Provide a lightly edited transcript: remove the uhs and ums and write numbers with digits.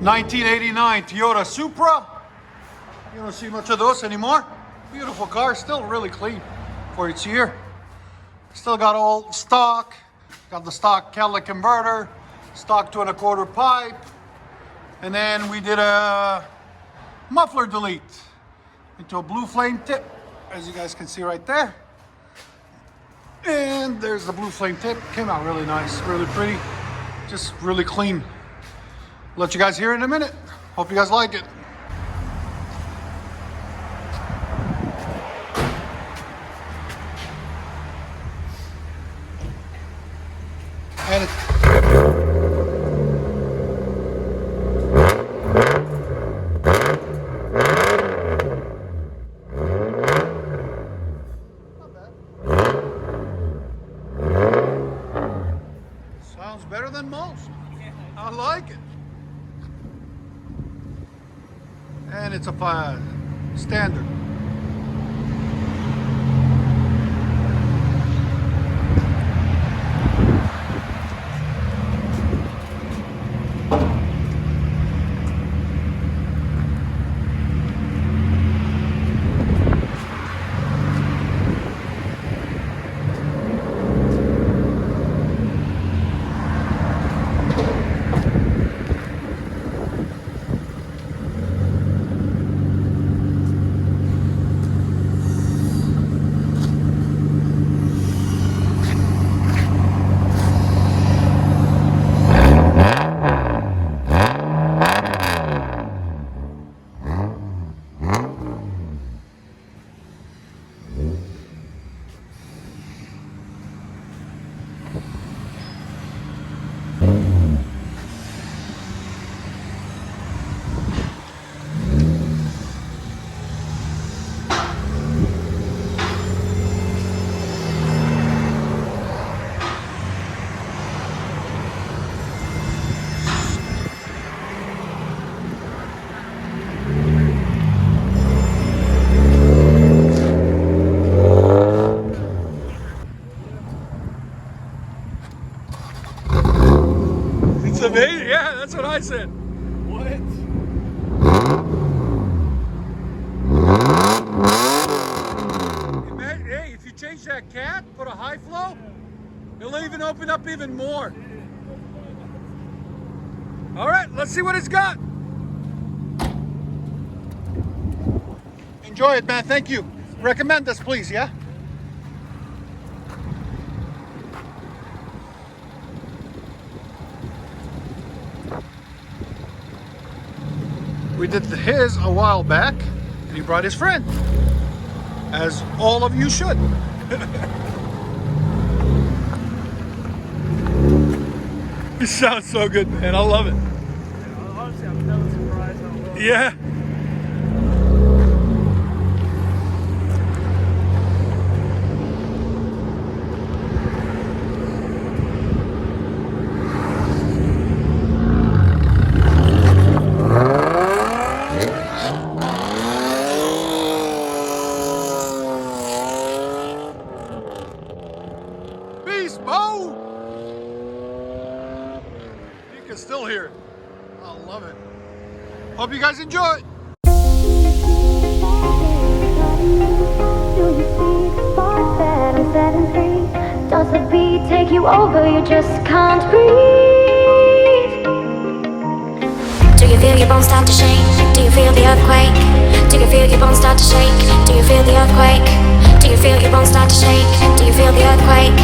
1989 Toyota Supra. You don't see much of those anymore. Beautiful car, still really clean for its year. Still got all stock. Got the stock catalytic converter, stock 2 1/4 pipe, and then we did a muffler delete into a blue flame tip, as you guys can see right there. And there's the blue flame tip. Came out really nice, really pretty, just really clean. Let you guys hear it in a minute. Hope you guys like it. And sounds better than most. I like it. And it's a standard. It's amazing. Yeah, that's what I said. What? Hey, if you change that cat, put a high flow, it'll even open up even more. All right, let's see what it's got. Enjoy it, man. Thank you. Recommend this, please, yeah? We did his a while back, and he brought his friend, as all of you should. It sounds so good, man. I love it. Honestly, I'm never surprised how well. Yeah. Beast mode! You can still hear it. I love it. Hope you guys enjoy it. Do you see the spark that I'm setting free? Does the beat take you over? You just can't breathe. Do you feel your bones start to shake? Do you feel the earthquake? Do you feel your bones start to shake? Do you feel the earthquake? Do you feel your bones start to shake? Do you feel the earthquake?